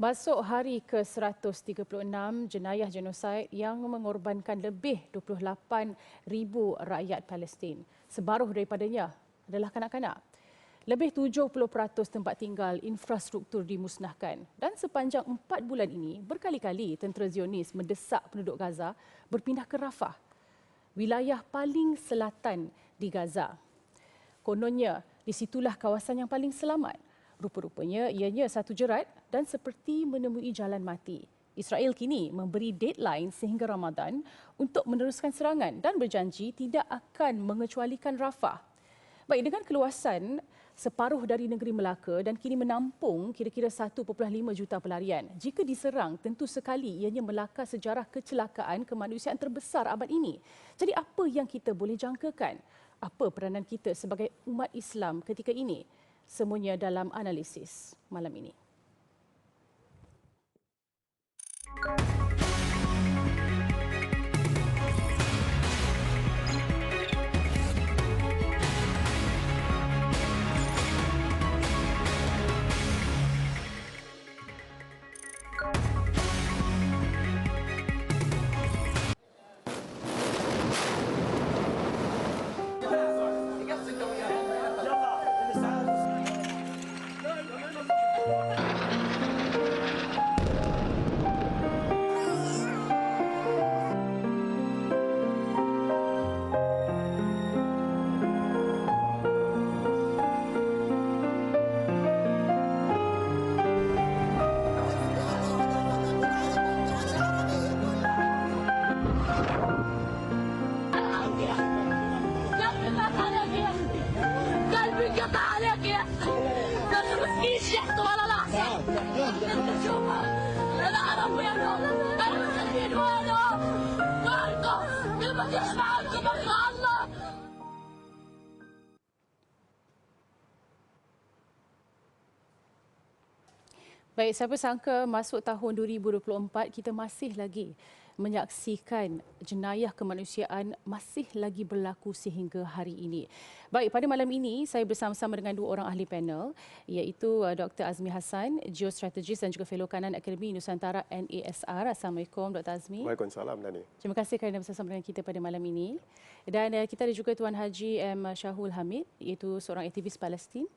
Masuk hari ke-136 jenayah genosid yang mengorbankan lebih 28,000 rakyat Palestin. Separuh daripadanya adalah kanak-kanak. Lebih 70% tempat tinggal infrastruktur dimusnahkan dan sepanjang 4 bulan ini berkali-kali tentera Zionis mendesak penduduk Gaza berpindah ke Rafah, wilayah paling selatan di Gaza. Kononnya, di situlah kawasan yang paling selamat. Rupa-rupanya ianya satu jerat dan seperti menemui jalan mati. Israel kini memberi deadline sehingga Ramadan untuk meneruskan serangan dan berjanji tidak akan mengecualikan Rafah. Baik, dengan keluasan separuh dari negeri Melaka dan kini menampung kira-kira 1.5 juta pelarian. Jika diserang, tentu sekali ianya melakar sejarah kecelakaan kemanusiaan terbesar abad ini. Jadi apa yang kita boleh jangkakan? Apa peranan kita sebagai umat Islam ketika ini? Semuanya dalam analisis malam ini. Baik, siapa sangka masuk tahun 2024 kita masih lagi menyaksikan jenayah kemanusiaan masih lagi berlaku sehingga hari ini. Baik, pada malam ini saya bersama-sama dengan dua orang ahli panel iaitu Dr. Azmi Hassan, geostrategis dan juga fellow kanan Akademi Nusantara NASR. Assalamualaikum Dr. Azmi. Waalaikumsalam Dani. Terima kasih kerana bersama dengan kita pada malam ini. Dan kita ada juga Tuan Haji M. Syahul Hamid iaitu seorang aktivis Palestin.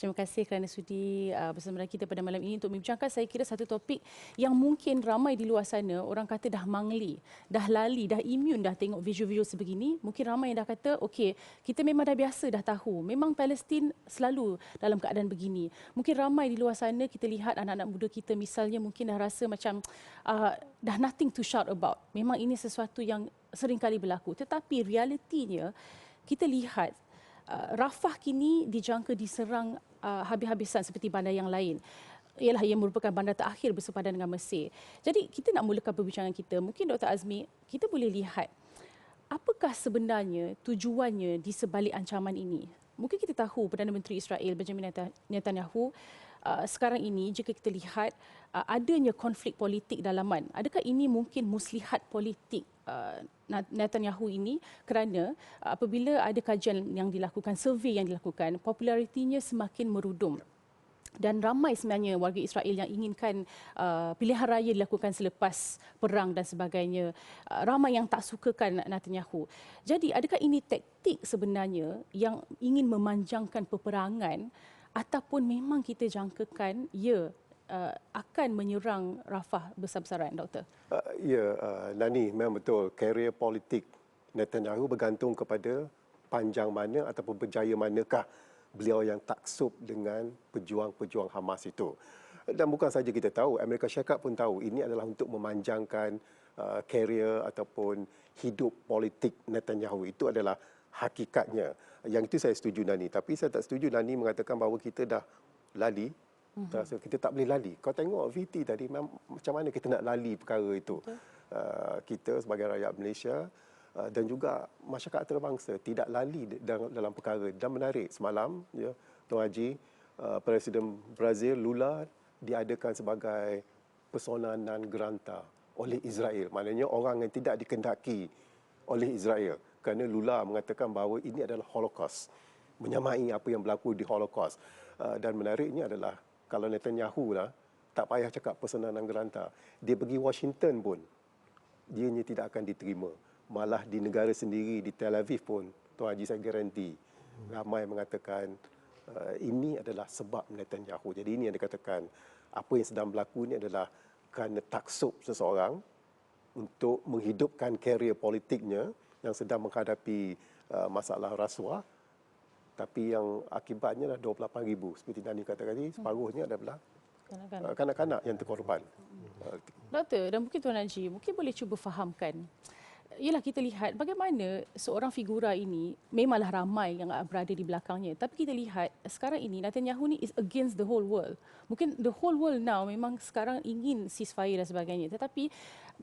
Terima kasih kerana sudi bersama kita pada malam ini untuk membincangkan saya kira satu topik yang mungkin ramai di luar sana orang kata dah mangli, dah lali, dah imun dah tengok visual-visual sebegini. Mungkin ramai yang dah kata okey, kita memang dah biasa dah tahu. Memang Palestin selalu dalam keadaan begini. Mungkin ramai di luar sana kita lihat anak-anak muda kita misalnya mungkin dah rasa macam dah nothing to shout about. Memang ini sesuatu yang sering kali berlaku. Tetapi realitinya kita lihat Rafah kini dijangka diserang habis-habisan seperti bandar yang lain. Ialah ia merupakan bandar terakhir bersepadan dengan Mesir. Jadi kita nak mulakan perbincangan kita. Mungkin Dr. Azmi, kita boleh lihat apakah sebenarnya tujuannya di sebalik ancaman ini. Mungkin kita tahu Perdana Menteri Israel Benjamin Netanyahu sekarang ini jika kita lihat adanya konflik politik dalaman. Adakah ini mungkin muslihat politik Netanyahu ini kerana apabila ada kajian yang dilakukan, survei yang dilakukan, popularitinya semakin merudum. Dan ramai sebenarnya warga Israel yang inginkan pilihan raya dilakukan selepas perang dan sebagainya. Ramai yang tak sukakan Netanyahu. Jadi adakah ini taktik sebenarnya yang ingin memanjangkan peperangan ataupun memang kita jangkakan akan menyerang Rafah besar-besaran, Doktor? Nani, memang betul. Karier politik Netanyahu bergantung kepada panjang mana ataupun berjaya manakah beliau yang taksub dengan pejuang-pejuang Hamas itu. Dan bukan saja kita tahu, Amerika Syarikat pun tahu ini adalah untuk memanjangkan karier ataupun hidup politik Netanyahu. Itu adalah hakikatnya. Yang itu saya setuju Nani. Tapi saya tak setuju Nani mengatakan bahawa kita dah lali. Kita tak boleh lali. Kau tengok VT tadi, macam mana kita nak lali perkara itu. Kita sebagai rakyat Malaysia dan juga masyarakat antarabangsa tidak lali dalam perkara. Dan menarik, semalam Tuan Haji, Presiden Brazil Lula diadakan sebagai persona non grata oleh Israel. Maknanya orang yang tidak dikendaki oleh Israel. Kerana Lula mengatakan bahawa ini adalah Holocaust. Menyamai apa yang berlaku di Holocaust. Dan menariknya adalah kalau Netanyahu lah tak payah cakap Persenanan Gelantar. Dia pergi Washington pun, dianya tidak akan diterima. Malah di negara sendiri, di Tel Aviv pun, Tuan Haji saya garanti, ramai mengatakan ini adalah sebab Netanyahu. Jadi ini yang dikatakan, apa yang sedang berlaku ini adalah kerana taksub seseorang untuk menghidupkan karier politiknya yang sedang menghadapi masalah rasuah, tapi yang akibatnya adalah 28,000. Seperti Nani kata tadi, separuhnya adalah kanak-kanak yang terkorban. Doktor, dan mungkin Tuan Haji, mungkin boleh cuba fahamkan. Yalah, kita lihat bagaimana seorang figura ini memanglah ramai yang berada di belakangnya. Tapi kita lihat sekarang ini Netanyahu ni is against the whole world. Mungkin the whole world now memang sekarang ingin ceasefire dan sebagainya. Tetapi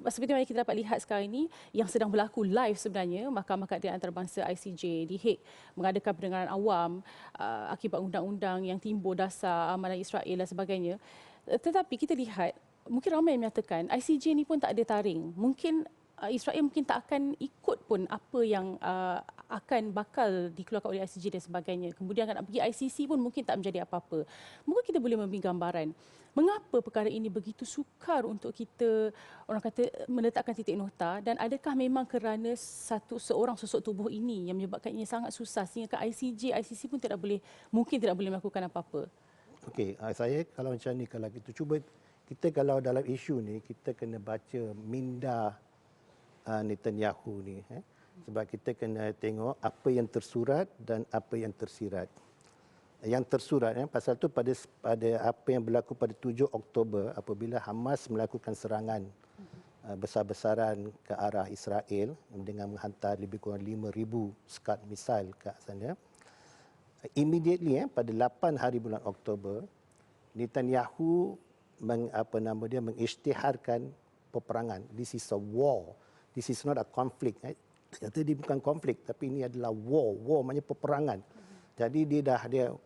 seperti mana kita dapat lihat sekarang ini yang sedang berlaku live sebenarnya, Mahkamah Keadilan Antarabangsa ICJ di Hague mengadakan pendengaran awam akibat undang-undang yang timbul dasar amalan Israel dan sebagainya. Tetapi kita lihat mungkin ramai yang menyatakan ICJ ni pun tak ada taring. Mungkin Israel mungkin tak akan ikut pun apa yang akan bakal dikeluarkan oleh ICJ dan sebagainya. Kemudian akan pergi ICC pun mungkin tak menjadi apa-apa. Mungkin kita boleh memberi gambaran mengapa perkara ini begitu sukar untuk kita, orang kata, meletakkan titik nokta, dan adakah memang kerana seorang sosok tubuh ini yang menyebabkan ia sangat susah sehingga ke ICC pun mungkin tidak boleh melakukan apa-apa. Okey, saya kalau macam ni, kalau kita kalau dalam isu ni kita kena baca minda Netanyahu ni, sebab kita kena tengok apa yang tersurat dan apa yang tersirat. Yang tersurat pasal tu pada apa yang berlaku pada 7 Oktober apabila Hamas melakukan serangan besar-besaran ke arah Israel dengan menghantar lebih kurang 5,000 skad misil ke sana. Immediately pada 8 hari bulan Oktober, Netanyahu mengisytiharkan peperangan. This is a war. This is not a conflict. Kata dia bukan konflik, tapi ini adalah war. War maknanya peperangan. Jadi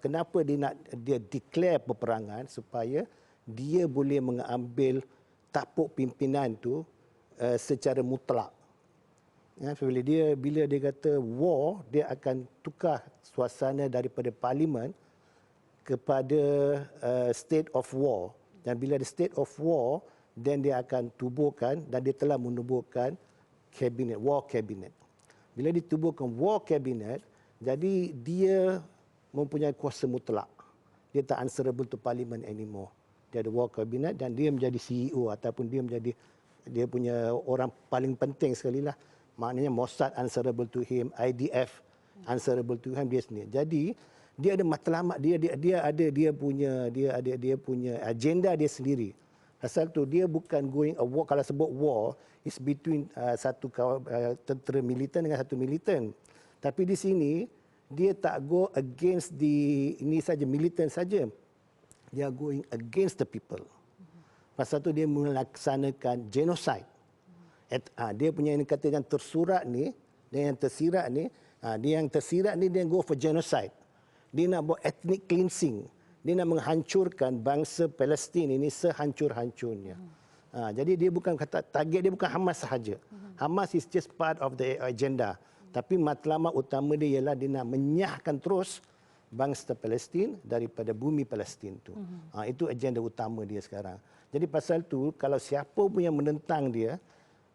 kenapa dia declare peperangan, supaya dia boleh mengambil tapuk pimpinan tu secara mutlak. Bila dia kata war, dia akan tukar suasana daripada parlimen kepada state of war. Dan bila ada state of war, then dia akan tubuhkan, dan dia telah menubuhkan kabinet, war cabinet. Bila ditubuhkan war cabinet, jadi dia mempunyai kuasa mutlak. Dia tak answerable to parliament anymore. Dia ada war cabinet dan dia menjadi CEO ataupun dia punya orang paling penting sekali lah. Maknanya Mossad answerable to him, IDF answerable to him, dia sendiri. Jadi dia ada matlamat, dia ada agenda dia sendiri. Pasal tu dia bukan going a war. Kalau sebut war, is between satu tentera militan dengan satu militan. Tapi di sini dia tak go against ini saja militan saja. Dia going against the people. Pasal tu dia melaksanakan genocide. Dia punya yang kata yang tersurat ni dan yang tersirat ni, dia yang tersirat ni dia go for genocide. Dia nak buat ethnic cleansing. Dia nak menghancurkan bangsa Palestin ini sehancur-hancurnya. Jadi dia bukan kata target dia bukan Hamas sahaja. Hamas is just part of the agenda. Tapi matlamat utama dia ialah dia nak menyahkan terus bangsa Palestin daripada bumi Palestin tu. Itu agenda utama dia sekarang. Jadi pasal tu kalau siapa pun yang menentang dia,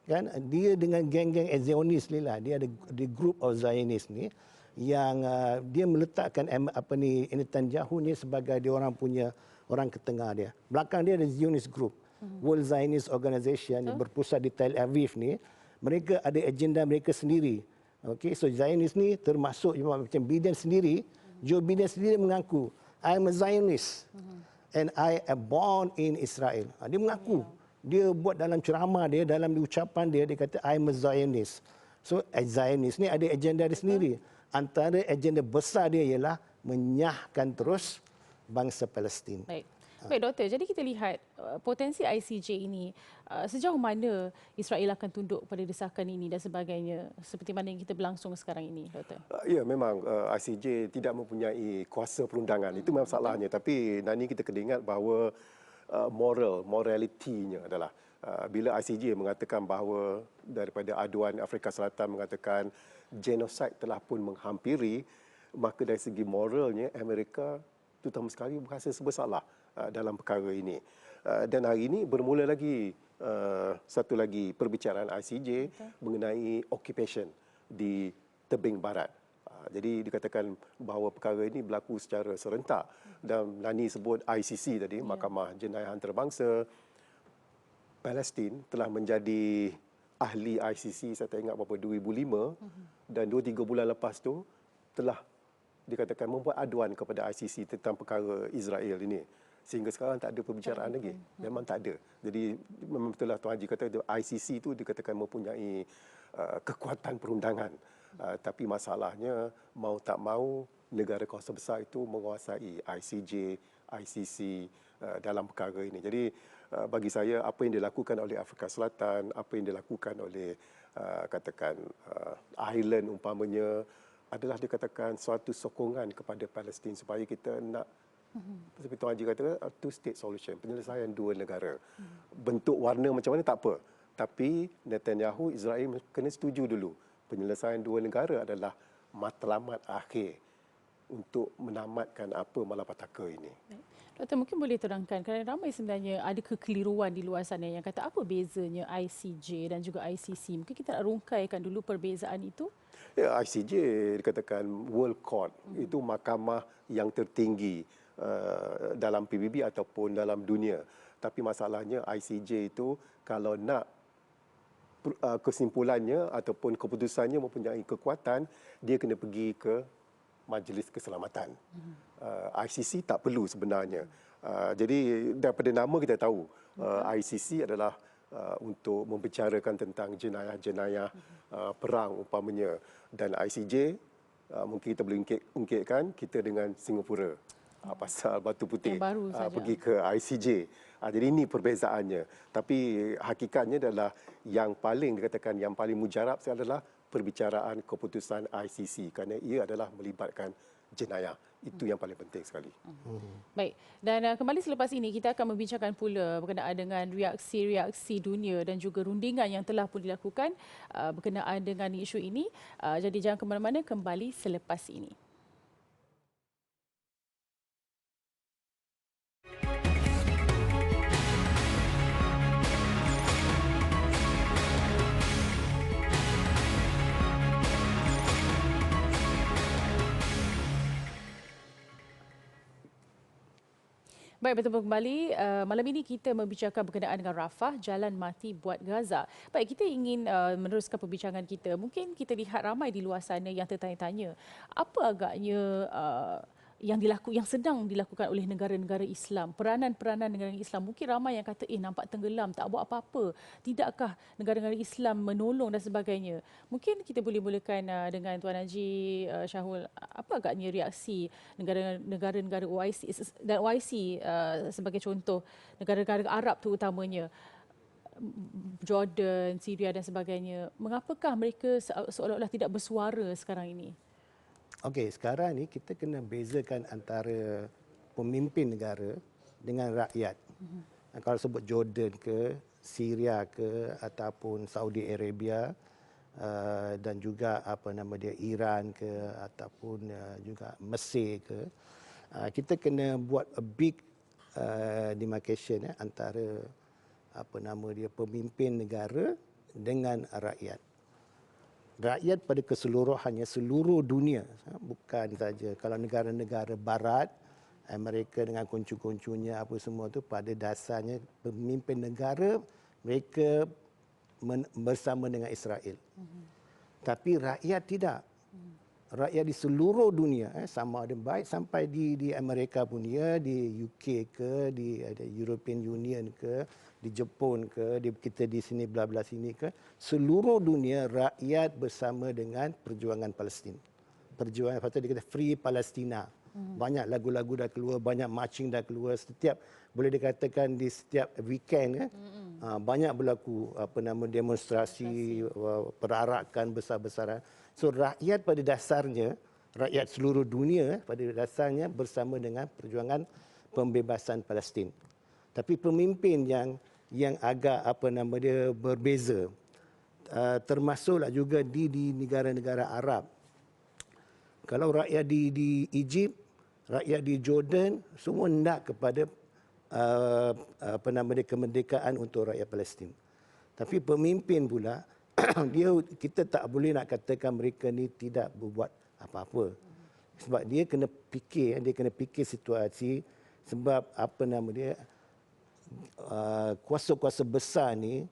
kan, dia dengan geng-geng Zionis ni lah, dia ada the group of Zionis ni yang dia meletakkan Netanyahu ni sebagai dia orang punya orang ketengah dia. Belakang dia ada Zionist group, World Zionist Organization yang berpusat di Tel Aviv ni. Mereka ada agenda mereka sendiri. Okay, so Zionist ni termasuk macam Biden sendiri. Joe Biden sendiri mengaku, I am a Zionist and I am born in Israel. Dia mengaku. Dia buat dalam ceramah dia, dalam ucapan dia, dia kata I am a Zionist. So Zionist ni ada agenda dia sendiri. Antara agenda besar dia ialah menyahkan terus bangsa Palestin. Baik doktor, jadi kita lihat potensi ICJ ini, sejauh mana Israel akan tunduk pada desakan ini dan sebagainya, seperti mana yang kita berlangsung sekarang ini, doktor? Ya, memang ICJ tidak mempunyai kuasa perundangan. Itu memang masalahnya. Tapi Nani, kita kena ingat bahawa moralitinya adalah bila ICJ mengatakan bahawa daripada aduan Afrika Selatan mengatakan genosid telah pun menghampiri, maka dari segi moralnya Amerika terutama sekali berasa bersalah dalam perkara ini. Dan hari ini bermula lagi satu lagi perbicaraan ICJ mengenai occupation di tebing barat. Jadi dikatakan bahawa perkara ini berlaku secara serentak dan Nani sebut ICC tadi, Mahkamah Jenayah Antarabangsa Palestin telah menjadi ahli ICC saya tak ingat berapa 2005 dan 2-3 bulan lepas tu telah dikatakan membuat aduan kepada ICC tentang perkara Israel ini. Sehingga sekarang tak ada perbicaraan lagi. Memang tak ada. Jadi memang betul lah Tuan Haji kata ICC itu dikatakan mempunyai kekuatan perundangan. Tapi masalahnya mau tak mau negara kuasa besar itu menguasai ICJ, ICC dalam perkara ini. Jadi bagi saya apa yang dilakukan oleh Afrika Selatan, apa yang dilakukan oleh katakan Ireland umpamanya adalah dikatakan suatu sokongan kepada Palestin supaya kita nak seperti Tuan Haji kata two state solution, penyelesaian dua negara. Bentuk warna macam mana tak apa. Tapi Netanyahu, Israel kena setuju dulu. Penyelesaian dua negara adalah matlamat akhir untuk menamatkan apa malapetaka ini. Doktor mungkin boleh terangkan kerana ramai sebenarnya ada kekeliruan di luar sana yang kata apa bezanya ICJ dan juga ICC. Mungkin kita nak rungkaikan dulu perbezaan itu. Ya, ICJ dikatakan World Court, itu mahkamah yang tertinggi dalam PBB ataupun dalam dunia. Tapi masalahnya ICJ itu kalau nak kesimpulannya ataupun keputusannya mempunyai kekuatan, dia kena pergi ke Majlis Keselamatan. ICC tak perlu sebenarnya. Jadi daripada nama kita tahu ICC adalah untuk membicarakan tentang jenayah-jenayah perang umpamanya, dan ICJ mungkin kita boleh ungkitkan kita dengan Singapura pasal Batu Putih pergi ke ICJ. Jadi ini perbezaannya. Tapi hakikatnya adalah yang paling dikatakan yang paling mujarab adalah perbicaraan keputusan ICC kerana ia adalah melibatkan jenayah. Itu yang paling penting sekali. Baik. Dan kembali selepas ini kita akan membincangkan pula berkenaan dengan reaksi-reaksi dunia dan juga rundingan yang telah pun dilakukan berkenaan dengan isu ini. Jadi jangan ke mana-mana, kembali selepas ini. Baik, bertemu kembali. Malam ini kita membicarakan berkenaan dengan Rafah, jalan mati buat Gaza. Baik, kita ingin meneruskan perbincangan kita. Mungkin kita lihat ramai di luar sana yang tertanya-tanya, apa agaknya yang sedang dilakukan oleh negara-negara Islam, peranan-peranan negara Islam. Mungkin ramai yang kata, nampak tenggelam, tak buat apa-apa. Tidakkah negara-negara Islam menolong dan sebagainya? Mungkin kita boleh mulakan dengan Tuan Haji Syahul. Apa agaknya reaksi negara-negara OIC dan OIC sebagai contoh, negara-negara Arab terutamanya, Jordan, Syria dan sebagainya. Mengapakah mereka seolah-olah tidak bersuara sekarang ini? Okey, sekarang ni kita kena bezakan antara pemimpin negara dengan rakyat. Kalau sebut Jordan ke, Syria ke, ataupun Saudi Arabia dan juga apa nama dia Iran ke, ataupun juga Mesir ke, kita kena buat a big demarcation antara apa nama dia pemimpin negara dengan rakyat. Rakyat pada keseluruhannya, seluruh dunia, bukan saja kalau negara-negara barat, Amerika dengan kuncu-kuncunya apa semua tu, pada dasarnya pemimpin negara mereka bersama dengan Israel. Tapi rakyat tidak. Rakyat di seluruh dunia, sama ada baik sampai di Amerika punya, di UK ke, di European Union ke, di Jepun ke, kita di sini bla-bla sini ke, seluruh dunia rakyat bersama dengan perjuangan Palestin. Perjuangan, patut dikata Free Palestina. Banyak lagu-lagu dah keluar, banyak marching dah keluar, setiap boleh dikatakan di setiap weekend banyak berlaku apa nama demonstrasi, perarakan besar-besaran. So rakyat pada dasarnya, rakyat seluruh dunia pada dasarnya bersama dengan perjuangan pembebasan Palestin. Tapi pemimpin yang agak apa nama dia berbeza, termasuklah juga di negara-negara Arab. Kalau rakyat di Egypt, rakyat di Jordan, semua hendak kepada kemerdekaan untuk rakyat Palestin. Tapi pemimpin pula kita tak boleh nak katakan mereka ni tidak berbuat apa-apa. Sebab dia kena fikir situasi, sebab kuasa-kuasa besar ni,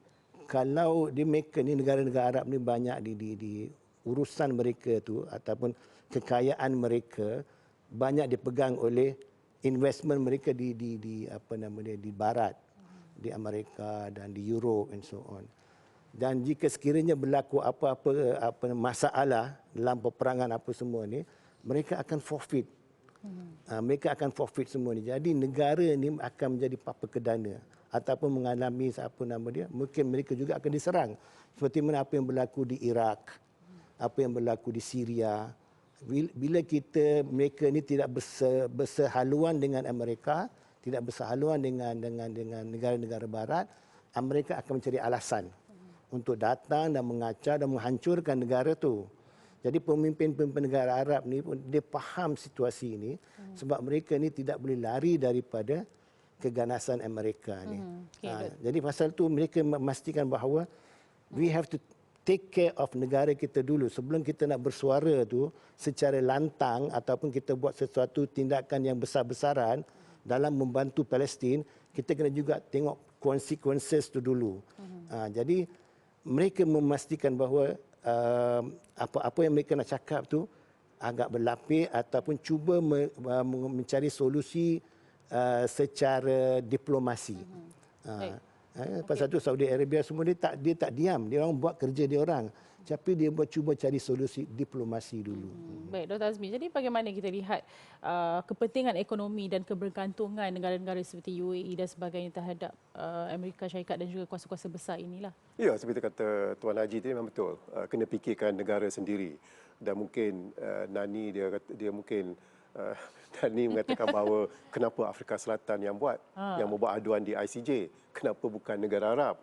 kalau mereka ni negara-negara Arab ni banyak di urusan mereka tu ataupun kekayaan mereka banyak dipegang oleh investment mereka di barat, di Amerika dan di Europe and so on. Dan jika sekiranya berlaku apa-apa masalah dalam peperangan apa semua ni, mereka akan forfeit. Mereka akan forfeit semua ni. Jadi negara ni akan menjadi papa kedana ataupun mengalami mungkin mereka juga akan diserang. Seperti mana apa yang berlaku di Iraq, apa yang berlaku di Syria. Bila mereka ni tidak bersehaluan dengan Amerika, tidak bersehaluan dengan negara-negara barat, Amerika akan mencari alasan untuk datang dan mengacau dan menghancurkan negara tu. Jadi pemimpin-pemimpin negara Arab ni dia faham situasi ini sebab mereka ni tidak boleh lari daripada keganasan Amerika ni. Jadi pasal tu mereka memastikan bahawa we have to take care of negara kita dulu sebelum kita nak bersuara tu secara lantang ataupun kita buat sesuatu tindakan yang besar-besaran dalam membantu Palestin, kita kena juga tengok consequences tu dulu. Jadi mereka memastikan bahawa apa yang mereka nak cakap tu agak berlapis ataupun cuba mencari solusi secara diplomasi. Pasal tu Saudi Arabia semua dia tak diam, dia orang buat kerja dia orang. Tapi dia cuba cari solusi diplomasi dulu. Baik, Dr. Azmi. Jadi bagaimana kita lihat kepentingan ekonomi dan kebergantungan negara-negara seperti UAE dan sebagainya terhadap Amerika Syarikat dan juga kuasa-kuasa besar inilah? Ya, seperti kata Tuan Haji tadi memang betul. Kena fikirkan negara sendiri. Dan mungkin Nani dia mungkin Nani mengatakan bahawa kenapa Afrika Selatan yang membuat aduan di ICJ, kenapa bukan negara Arab?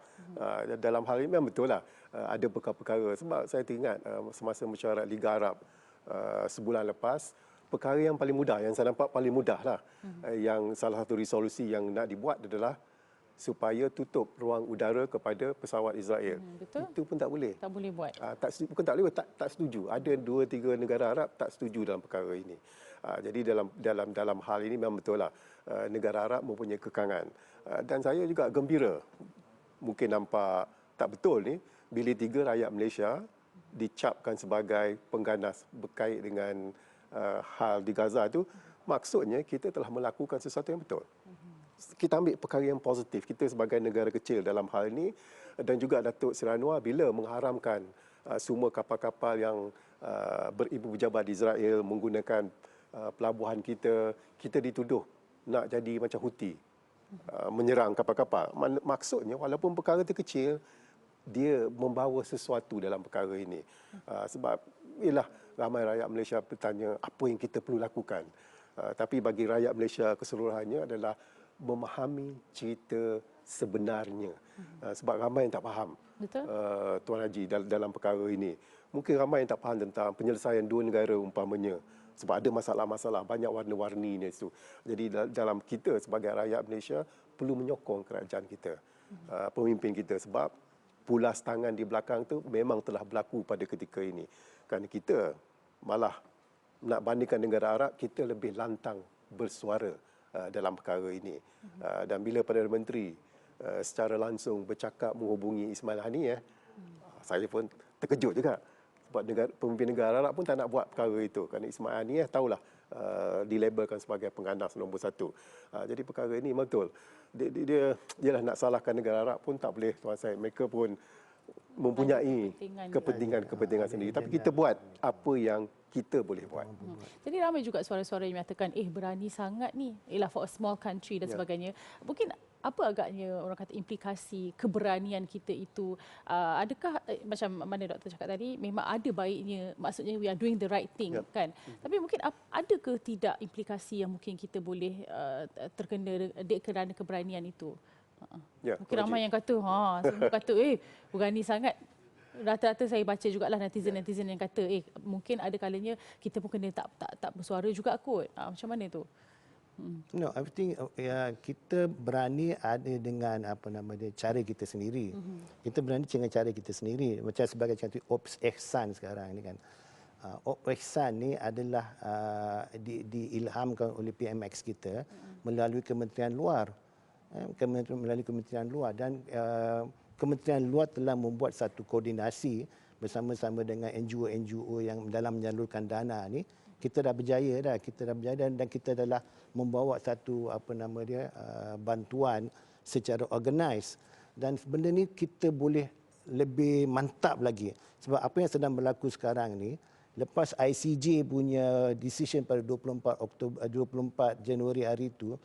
Dalam hal ini memang betul lah. Ada perkara-perkara. Sebab saya teringat semasa mesyuarat Liga Arab sebulan lepas, perkara yang paling mudah, yang saya nampak paling mudah lah, yang salah satu resolusi yang nak dibuat adalah supaya tutup ruang udara kepada pesawat Israel. Betul. Itu pun tak boleh. Tak boleh buat. Bukan tak boleh, tak setuju. Ada 2-3 negara Arab tak setuju dalam perkara ini. Jadi dalam hal ini memang betul lah, negara Arab mempunyai kekangan. Dan saya juga gembira, mungkin nampak tak betul ni, bila 3 rakyat Malaysia dicapkan sebagai pengganas berkait dengan hal di Gaza itu, maksudnya kita telah melakukan sesuatu yang betul. Kita ambil perkara yang positif. Kita sebagai negara kecil dalam hal ini, dan juga Datuk Seri Anwar bila mengharamkan semua kapal-kapal yang beribu pejabat di Israel menggunakan pelabuhan kita dituduh nak jadi macam Houthi, menyerang kapal-kapal. Maksudnya walaupun perkara itu kecil, dia membawa sesuatu dalam perkara ini. Sebab ialah ramai rakyat Malaysia bertanya apa yang kita perlu lakukan. Tapi bagi rakyat Malaysia keseluruhannya adalah memahami cerita sebenarnya. Sebab ramai yang tak faham. Betul. Tuan Haji dalam perkara ini. Mungkin ramai yang tak faham tentang penyelesaian 2 negara umpamanya. Sebab ada masalah-masalah, banyak warna-warni itu. Jadi dalam kita sebagai rakyat Malaysia perlu menyokong kerajaan kita, pemimpin kita. Sebab pulas tangan di belakang tu memang telah berlaku pada ketika ini. Kerana kita malah nak bandingkan negara Arab, kita lebih lantang bersuara dalam perkara ini. Dan bila Perdana Menteri secara langsung bercakap menghubungi Ismail Haniyeh, saya pun terkejut juga. Sebab pemimpin negara Arab pun tak nak buat perkara itu. Kerana Ismail Haniyeh tahulah dilabelkan sebagai pengganas nombor 1. Jadi perkara ini betul. Dia nak salahkan negara Arab pun tak boleh, tuan saya. Mereka pun mempunyai kepentingan sendiri. Tapi kita buat apa yang kita boleh buat. Jadi ramai juga suara-suara yang mengatakan, berani sangat ni. For a small country dan sebagainya. Mungkin apa agaknya orang kata implikasi keberanian kita itu? Adakah macam mana doktor cakap tadi, memang ada baiknya, maksudnya we are doing the right thing, kan? Tapi mungkin ada ke tidak implikasi yang mungkin kita boleh terkena kerana keberanian itu? Mungkin ramai yang kata, semua kata, berani sangat. Rata-rata saya baca jugalah netizen-netizen yang kata, mungkin ada kalanya kita pun kena tak bersuara juga kot. Macam mana tu? No, I think kita berani ada dengan cara kita sendiri. Kita berani dengan cara kita sendiri. Macam sebagai contoh Ops Ihsan sekarang ni kan. Ops Ihsan ni adalah diilhamkan oleh PMX kita melalui Kementerian Luar. Melalui Kementerian Luar dan Kementerian Luar telah membuat satu koordinasi bersama-sama dengan NGO-NGO yang dalam menyalurkan dana ni. Kita dah berjaya dan kita adalah membawa satu bantuan secara organize dan benda ni kita boleh lebih mantap lagi sebab apa yang sedang berlaku sekarang ni lepas ICJ punya decision pada 24 Januari hari itu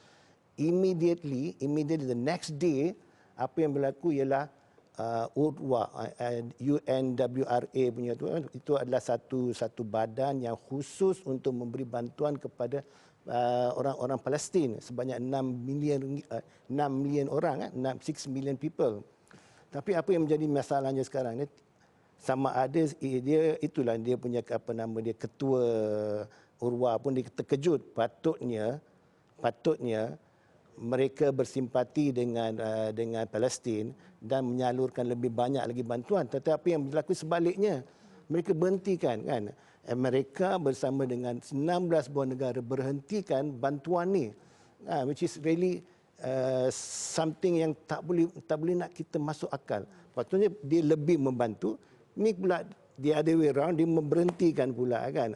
immediately the next day apa yang berlaku ialah UNWRA, UNWRA punya itu adalah satu badan yang khusus untuk memberi bantuan kepada orang-orang Palestin sebanyak 6 million orang, 6 million people. Tapi apa yang menjadi masalahnya sekarang ni sama ada dia punya ketua UNWRA pun dia terkejut patutnya mereka bersimpati dengan Palestin dan menyalurkan lebih banyak lagi bantuan, tetapi yang berlaku sebaliknya mereka berhentikan kan. Amerika bersama dengan 16 buah negara berhentikan bantuan ni, which is really something yang tak boleh nak kita masuk akal. Patutnya dia lebih membantu, ni pula the other way around dia memberhentikan pula kan.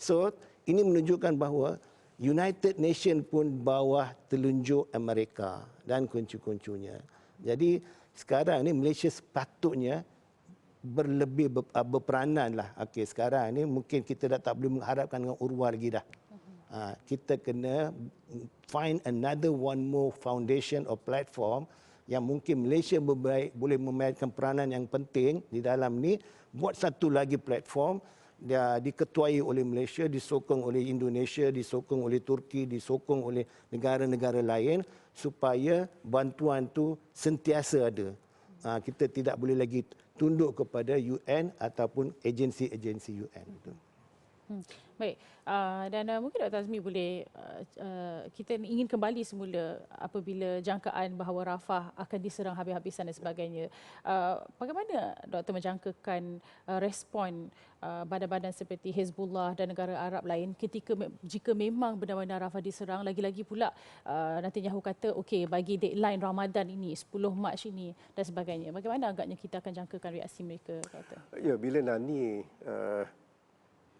So ini menunjukkan bahawa United Nations pun bawah telunjuk Amerika dan kuncu-kuncunya. Jadi sekarang ni Malaysia sepatutnya berperanan lah. Okey, sekarang ni mungkin kita dah tak boleh mengharapkan dengan UNRWA lagi dah. Kita kena find another one more foundation or platform yang mungkin Malaysia boleh memainkan peranan yang penting di dalam ni. Buat satu lagi platform dia diketuai oleh Malaysia, disokong oleh Indonesia, disokong oleh Turki, disokong oleh negara-negara lain supaya bantuan tu sentiasa ada. Kita tidak boleh lagi tunduk kepada UN ataupun agensi-agensi UN. Baik, dan mungkin Dr. Azmi boleh, kita ingin kembali semula apabila jangkaan bahawa Rafah akan diserang habis-habisan dan sebagainya. Bagaimana Dr. menjangkakan respon badan-badan seperti Hezbollah dan negara Arab lain jika memang benar-benar Rafah diserang, lagi-lagi pula Netanyahu kata okey bagi deadline Ramadan ini 10 Mac ini dan sebagainya. Bagaimana agaknya kita akan jangkakan reaksi mereka, Dr.? Ya, bila Nani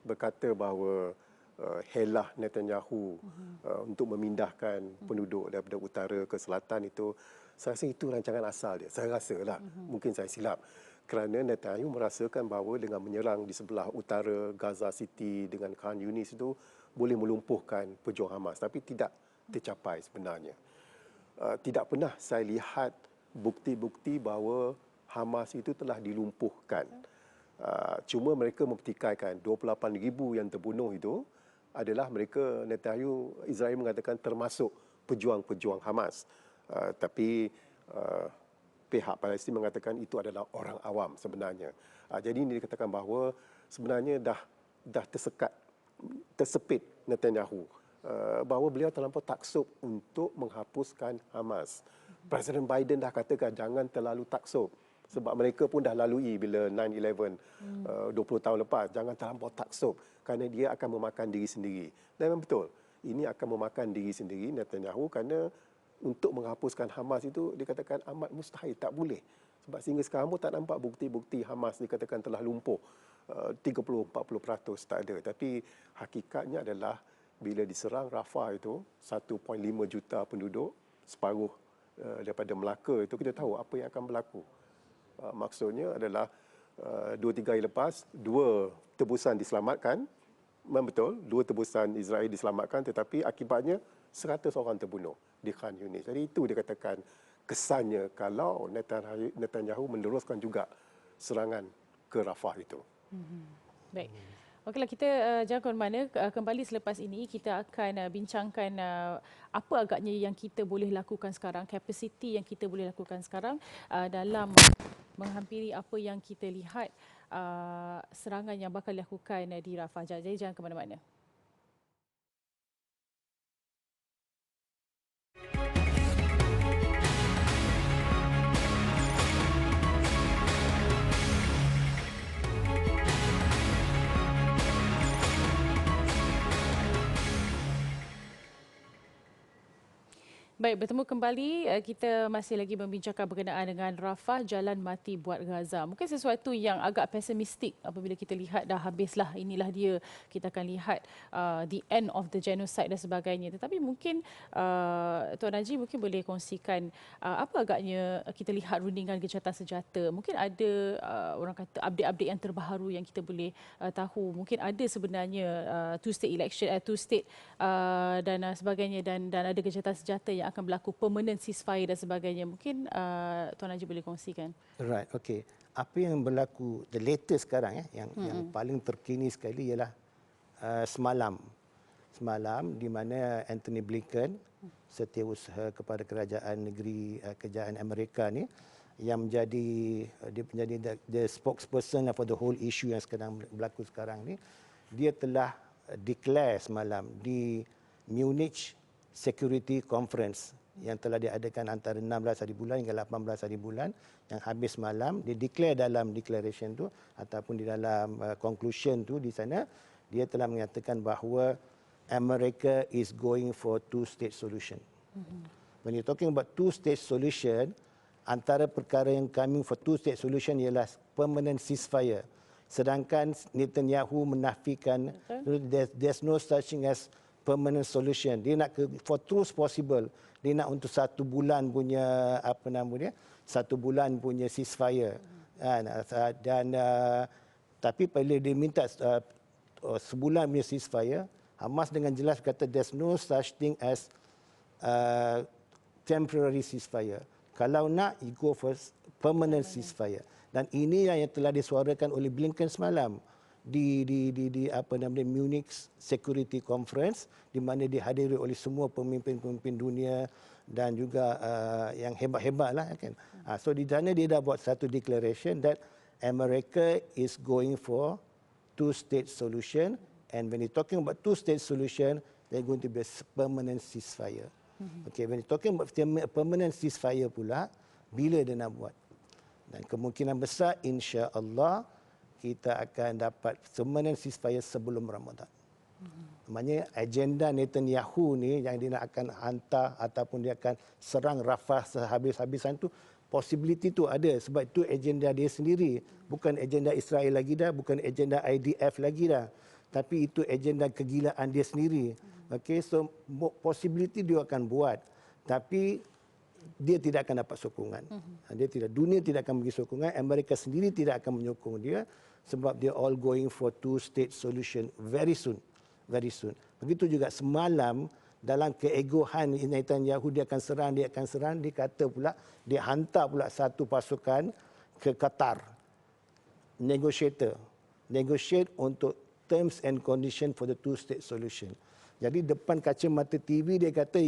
berkata bahawa helah Netanyahu untuk memindahkan penduduk daripada utara ke selatan itu, saya rasa itu rancangan asal dia. Saya rasa lah, mungkin saya silap. Kerana Netanyahu merasakan bahawa dengan menyerang di sebelah utara Gaza City dengan Khan Yunis itu boleh melumpuhkan pejuang Hamas. Tapi tidak tercapai sebenarnya. Tidak pernah saya lihat bukti-bukti bahawa Hamas itu telah dilumpuhkan. Cuma mereka mempertikaikan 28,000 yang terbunuh itu adalah mereka, Netanyahu, Israel mengatakan termasuk pejuang-pejuang Hamas. Tapi pihak Palestin mengatakan itu adalah orang awam sebenarnya. Jadi ini dikatakan bahawa sebenarnya dah tersepit Netanyahu. Bahawa beliau terlampau taksub untuk menghapuskan Hamas. Presiden Biden dah katakan jangan terlalu taksub. Sebab mereka pun dah lalui bila 9/11 20 tahun lepas. Jangan terlampau taksub kerana dia akan memakan diri sendiri. Dan memang betul, ini akan memakan diri sendiri Netanyahu kerana untuk menghapuskan Hamas itu dikatakan amat mustahil, tak boleh. Sebab sehingga sekarang pun tak nampak bukti-bukti Hamas dikatakan telah lumpuh. 30-40% tak ada. Tapi hakikatnya adalah bila diserang Rafah itu 1.5 juta penduduk, separuh daripada Melaka itu, kita tahu apa yang akan berlaku. Maksudnya adalah 2-3 hari lepas 2 tebusan diselamatkan. Memang betul 2 tebusan Israel diselamatkan, tetapi akibatnya 100 orang terbunuh di Khan Yunis. Jadi itu dikatakan kesannya kalau Netanyahu meneruskan juga serangan ke Rafah itu. Baik. Okeylah, kita jangan ke mana. Kembali selepas ini kita akan bincangkan apa agaknya yang kita boleh lakukan sekarang, kapasiti yang kita boleh lakukan sekarang dalam menghampiri apa yang kita lihat serangan yang bakal dilakukan di Rafah. Jadi jangan ke mana-mana. Baik, bertemu kembali. Kita masih lagi membincangkan berkenaan dengan Rafah, jalan mati buat Gaza. Mungkin sesuatu yang agak pesimistik apabila kita lihat dah habislah, inilah dia, kita akan lihat the end of the genocide dan sebagainya. Tetapi mungkin Tuan Najib mungkin boleh kongsikan apa agaknya kita lihat rundingan gencatan senjata. Mungkin ada orang kata update-update yang terbaru yang kita boleh tahu. Mungkin ada sebenarnya two-state election, two-state dan sebagainya, dan ada gencatan senjata yang akan berlaku permanent ceasefire dan sebagainya. Mungkin Tuan Najib boleh kongsikan. Right, okay. Apa yang berlaku the latest sekarang yang paling terkini sekali ialah semalam di mana Anthony Blinken, setiausaha kepada kerajaan negeri kerajaan Amerika ni, yang menjadi dia menjadi the spokesperson for the whole issue yang sedang berlaku sekarang ni, dia telah declare semalam di Munich Security Conference yang telah diadakan antara 16 hari bulan hingga 18 hari bulan yang habis malam. Dia declare dalam declaration tu ataupun di dalam conclusion tu di sana, dia telah menyatakan bahawa America is going for two-state solution. When you're talking about two-state solution, antara perkara yang coming for two-state solution ialah permanent ceasefire. Sedangkan Netanyahu menafikan there's no such thing as permanent solution. Dia nak for truth possible, dia nak untuk 1 bulan punya satu bulan punya ceasefire. Dan tapi bila dia minta sebulan punya ceasefire, Hamas dengan jelas kata there's no such thing as temporary ceasefire. Kalau nak, you go for permanent ceasefire. Dan ini yang telah disuarakan oleh Blinken semalam di Munich Security Conference, di mana dihadiri oleh semua pemimpin-pemimpin dunia dan juga yang hebat-hebatlah kan. So di sana dia dah buat satu declaration that America is going for two-state solution, and when you're talking about two-state solution, they're going to be a permanent ceasefire. Okay, when you're talking about permanent ceasefire pula, bila dia nak buat? Dan kemungkinan besar insya-Allah kita akan dapat permanent ceasefire sebelum Ramadan. Maknanya agenda Netanyahu ni yang dia nak akan hantar ataupun dia akan serang Rafah sehabis-habisan tu, possibility tu ada sebab itu agenda dia sendiri, bukan agenda Israel lagi dah, bukan agenda IDF lagi dah, tapi itu agenda kegilaan dia sendiri. Okay, so possibility dia akan buat, tapi dia tidak akan dapat sokongan. Dunia tidak akan bagi sokongan, Amerika sendiri tidak akan menyokong dia sebab dia all going for two-state solution very soon. Begitu juga semalam dalam keegohan Netanyahu, dia akan serang, dia kata pula, dia hantar pula satu pasukan ke Qatar, negotiate untuk terms and condition for the two-state solution. Jadi depan kacamata TV dia kata,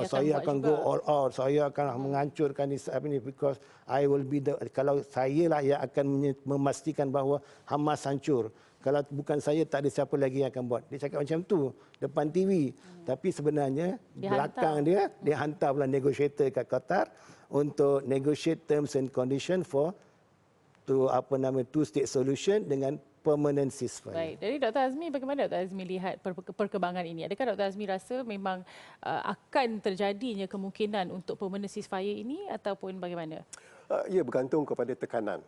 saya akan go all out, saya akan menghancurkan ini because I will be kalau saya lah yang akan memastikan bahawa Hamas hancur. Kalau bukan saya, tak ada siapa lagi yang akan buat. Dia cakap macam tu depan TV. Tapi sebenarnya belakang dia hantar pula negotiator ke Qatar untuk negotiate terms and condition for two-state solution dengan permanent ceasefire. Baik, dari Dr. Azmi, bagaimana Dr. Azmi lihat perkembangan ini? Adakah Dr. Azmi rasa memang akan terjadinya kemungkinan untuk permanent ceasefire ini ataupun bagaimana? Ia bergantung kepada tekanan,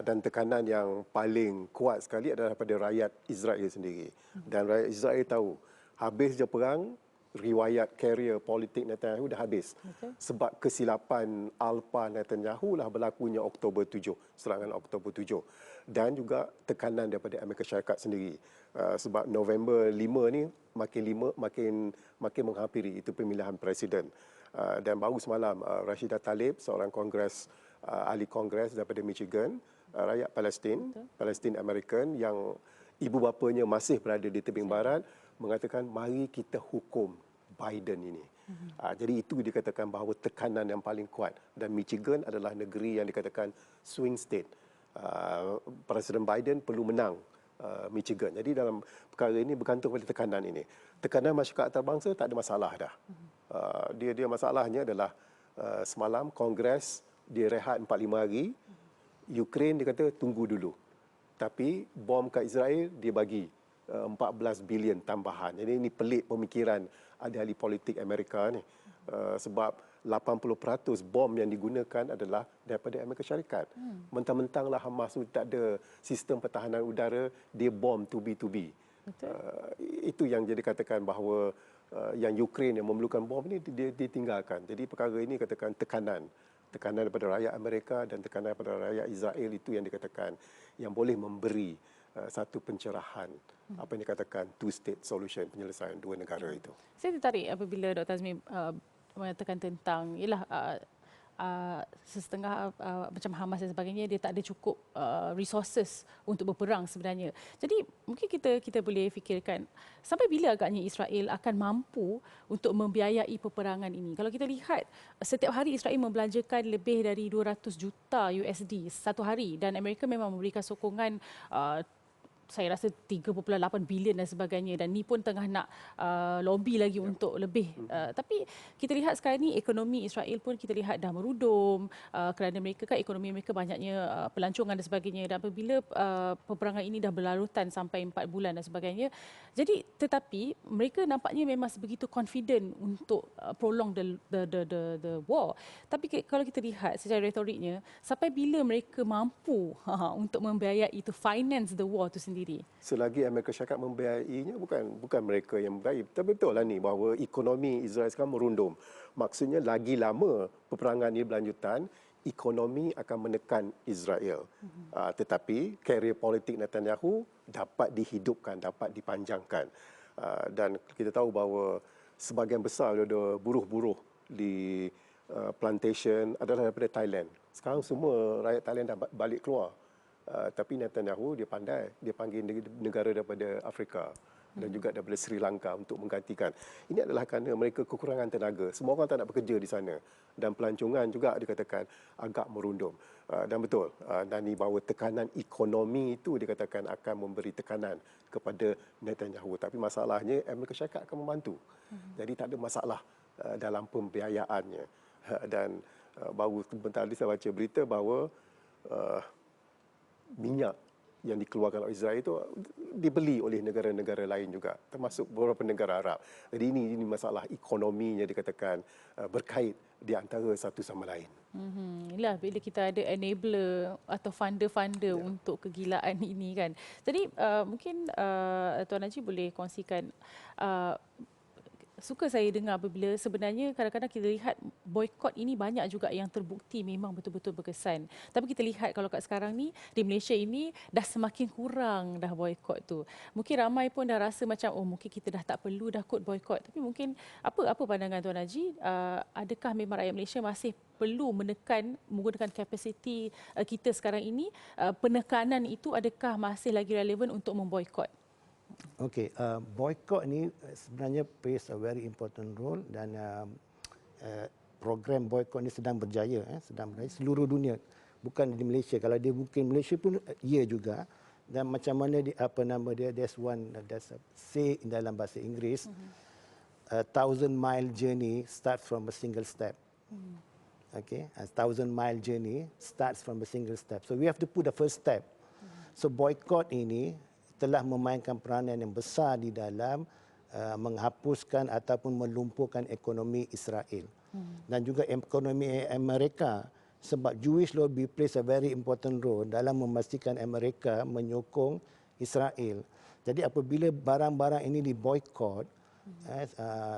dan tekanan yang paling kuat sekali adalah daripada rakyat Israel sendiri. Dan rakyat Israel tahu habis je perang, riwayat karier politik Netanyahu dah habis. Sebab kesilapan Alpa Netanyahu lah berlakunya Oktober 7, serangan Oktober 7. Dan juga tekanan daripada Amerika Syarikat sendiri. Sebab November 5 ni makin menghampiri, itu pemilihan presiden. Dan baru semalam Rashida Tlaib, seorang ahli kongres daripada Michigan, rakyat Palestin American yang ibu bapanya masih berada di tebing barat, mengatakan mari kita hukum Biden ini. Jadi itu dikatakan bahawa tekanan yang paling kuat, dan Michigan adalah negeri yang dikatakan swing state. Presiden Biden perlu menang Michigan. Jadi dalam perkara ini bergantung pada tekanan ini. Tekanan masyarakat antarabangsa tak ada masalah dah. Dia masalahnya adalah semalam Kongres dia rehat 4-5 hari. Ukraine dia kata tunggu dulu. Tapi bom kat Israel dia bagi 14 bilion tambahan. Jadi ini pelik pemikiran ahli-ahli politik Amerika ni. sebab 80% bom yang digunakan adalah daripada Amerika Syarikat. Mentang-mentanglah Hamas tu tak ada sistem pertahanan udara, dia bom to be. Betul. Itu yang jadi katakan bahawa yang Ukraine yang memerlukan bom ni dia ditinggalkan. Jadi perkara ini katakan tekanan daripada rakyat Amerika dan tekanan daripada rakyat Israel itu yang dikatakan yang boleh memberi satu pencerahan apa yang dikatakan two-state solution, penyelesaian dua negara itu. Saya tertarik apabila Dr. Azmi mengatakan tentang setengah macam Hamas dan sebagainya, dia tak ada cukup resources untuk berperang sebenarnya. Jadi mungkin kita boleh fikirkan sampai bila agaknya Israel akan mampu untuk membiayai peperangan ini. Kalau kita lihat setiap hari Israel membelanjakan lebih dari 200 juta USD satu hari, dan Amerika memang memberikan sokongan saya rasa 3.8 bilion dan sebagainya, dan ni pun tengah nak lobby lagi untuk lebih. Tapi kita lihat sekarang ni ekonomi Israel pun kita lihat dah merudum kerana mereka kan ekonomi mereka banyaknya pelancongan dan sebagainya, dan apabila peperangan ini dah berlarutan sampai 4 bulan dan sebagainya, jadi tetapi mereka nampaknya memang sebegitu confident untuk prolong the war. Tapi kalau kita lihat secara retoriknya, sampai bila mereka mampu untuk membiayai itu, finance the war itu sendiri? Selagi Amerika Syarikat membiayainya, bukan mereka yang membiayai. Tapi betul lah ni bahawa ekonomi Israel sekarang merundum. Maksudnya lagi lama peperangan ini berlanjutan, ekonomi akan menekan Israel. Tetapi karier politik Netanyahu dapat dihidupkan, dapat dipanjangkan. Dan kita tahu bahawa sebahagian besar daripada buruh-buruh di plantation adalah daripada Thailand. Sekarang semua rakyat Thailand dah balik keluar. Tapi Netanyahu dia pandai, dia panggil negara daripada Afrika dan juga daripada Sri Lanka untuk menggantikan. Ini adalah kerana mereka kekurangan tenaga. Semua orang tak nak bekerja di sana. Dan pelancongan juga dikatakan agak merundum. Dan betul, Nani, bahawa tekanan ekonomi itu dikatakan akan memberi tekanan kepada Netanyahu. Tapi masalahnya Amerika Syarikat akan membantu. Jadi tak ada masalah dalam pembiayaannya. Dan baru sebentar tadi saya baca berita bahawa minyak yang dikeluarkan oleh Israel itu dibeli oleh negara-negara lain juga, termasuk beberapa negara Arab. Jadi ini masalah ekonominya dikatakan berkait di antara satu sama lain. Inilah bila kita ada enabler atau funder-funder untuk kegilaan ini kan. Jadi mungkin Tuan Najib boleh kongsikan, suka saya dengar apabila sebenarnya kadang-kadang kita lihat boikot ini banyak juga yang terbukti memang betul-betul berkesan. Tapi kita lihat kalau kat sekarang ni di Malaysia ini dah semakin kurang dah boikot tu. Mungkin ramai pun dah rasa macam mungkin kita dah tak perlu dah kot boikot. Tapi mungkin apa pandangan Tuan Haji? Adakah memang rakyat Malaysia masih perlu menekan menggunakan kapasiti kita sekarang ini? Penekanan itu adakah masih lagi relevan untuk memboikot? Okey, boycott ni sebenarnya plays a very important role, dan program boycott ni sedang berjaya seluruh dunia, bukan di Malaysia. Kalau dia mungkin Malaysia pun juga. Dan macam mana there's a say in dalam bahasa Inggeris, a 1,000-mile journey starts from a single step. Okay, a 1,000-mile journey starts from a single step. So we have to put the first step. So boycott ini telah memainkan peranan yang besar di dalam menghapuskan ataupun melumpuhkan ekonomi Israel dan juga ekonomi Amerika, sebab Jewish lobby plays a very important role dalam memastikan Amerika menyokong Israel. Jadi apabila barang-barang ini diboikot,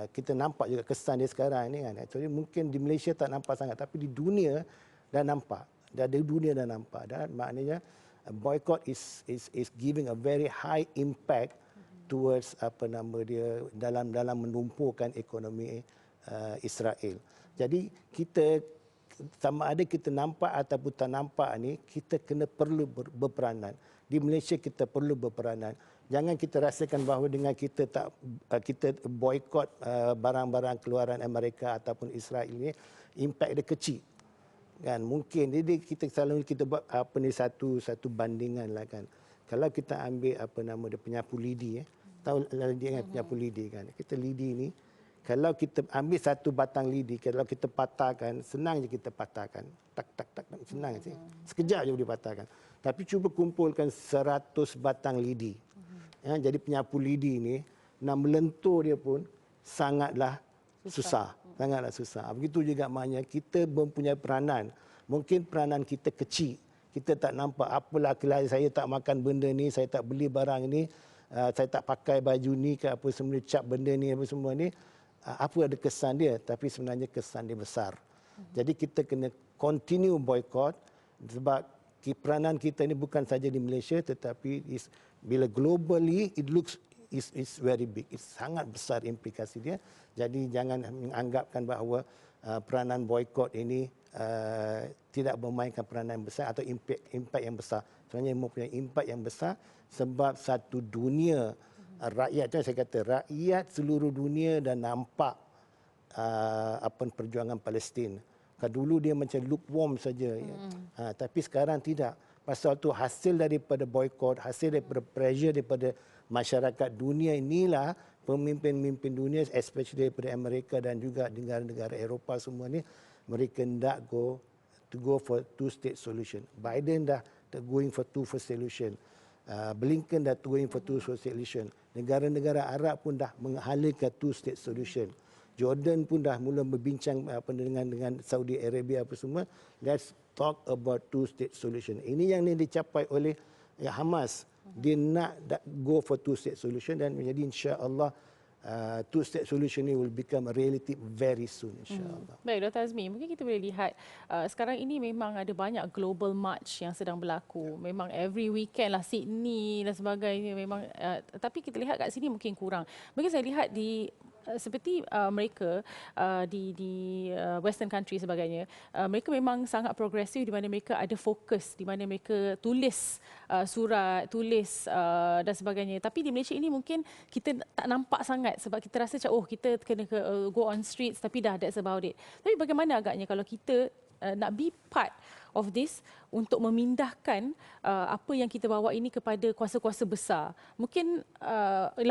kita nampak juga kesan dia sekarang ni kan. Actually mungkin di Malaysia tak nampak sangat, tapi di dunia dah nampak. Dan maknanya boycott is giving a very high impact towards dalam menumpukan ekonomi Israel. Jadi kita sama ada kita nampak ataupun tak nampak ni, kita perlu berperanan. Di Malaysia kita perlu berperanan. Jangan kita rasakan bahawa dengan kita boycott barang-barang keluaran Amerika ataupun Israel ni, impact dia kecil. Kan mungkin jadi kita buat satu bandingan lah kan. Kalau kita ambil dia penyapu lidi, tahu dia kan penyapu lidi kan. Kita lidi ni, kalau kita ambil satu batang lidi, kalau kita patahkan, senang je kita patahkan. Tak senang je. Sekejap je boleh patahkan. Tapi cuba kumpulkan 100 batang lidi. Jadi penyapu lidi ni nak melentur dia pun sangatlah susah. Sangatlah susah. Begitu juga maknanya kita mempunyai peranan. Mungkin peranan kita kecil. Kita tak nampak apalah saya tak makan benda ni, saya tak beli barang ni, saya tak pakai baju ni ke apa semua, cap benda ni apa semua ni. Apa ada kesan dia, tapi sebenarnya kesan dia besar. Jadi kita kena continue boycott sebab peranan kita ni bukan saja di Malaysia tetapi bila globally it looks is very big. It's sangat besar implikasi dia. Jadi jangan menganggapkan bahawa peranan boycott ini tidak memainkan peranan yang besar atau impak yang besar. Sebenarnya mempunyai impak yang besar sebab satu dunia rakyat, saya kata rakyat seluruh dunia dah nampak perjuangan Palestin. Dulu dia macam lukewarm saja. Tapi sekarang tidak. Pasal tu hasil daripada boycott, hasil daripada pressure daripada masyarakat dunia inilah pemimpin-pemimpin dunia, especially daripada Amerika dan juga negara-negara Eropah semua ni, mereka hendak go for two-state solution. Biden dah going for two-state solution. Blinken dah going for two-state solution. Negara-negara Arab pun dah menghalakan two-state solution. Jordan pun dah mula berbincang dengan Saudi Arabia apa semua. Let's talk about two-state solution. Ini yang dicapai oleh Hamas. Dia nak go for two-state solution dan menjadi insya-Allah two-state solution ini will become a reality very soon insya-Allah. Baik, Dr. Azmi, mungkin kita boleh lihat sekarang ini memang ada banyak global march yang sedang berlaku. Memang every weekend lah, Sydney dan sebagainya memang tapi kita lihat kat sini mungkin kurang. Mungkin saya lihat di seperti mereka di western country sebagainya, mereka memang sangat progresif di mana mereka ada fokus, di mana mereka tulis surat, tulis dan sebagainya. Tapi di Malaysia ini mungkin kita tak nampak sangat sebab kita rasa macam kita kena go on streets tapi that's about it. Tapi bagaimana agaknya kalau kita nak be part of this untuk memindahkan apa yang kita bawa ini kepada kuasa-kuasa besar. Mungkin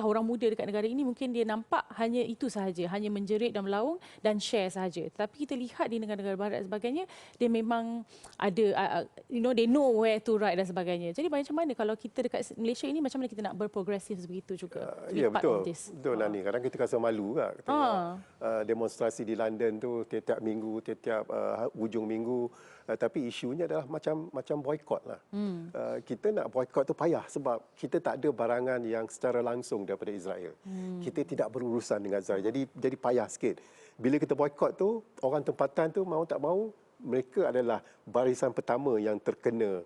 orang muda dekat negara ini mungkin dia nampak hanya itu sahaja, hanya menjerit dan melaung dan share sahaja. Tapi kita lihat di negara-negara barat dan sebagainya, dia memang ada they know where to write dan sebagainya. Jadi macam mana kalau kita dekat Malaysia ini, macam mana kita nak berprogresif begitu juga? Ya, betul. Betul, Nani. Kadang kita rasa malu tak tengok demonstrasi di London tu tiap-tiap minggu, tiap-tiap hujung minggu. Tapi isunya adalah macam boykot lah. Kita nak boykot tu payah sebab kita tak ada barangan yang secara langsung daripada Israel. Kita tidak berurusan dengan Israel. Jadi payah sikit. Bila kita boykot tu, orang tempatan tu mau tak mau, mereka adalah barisan pertama yang terkena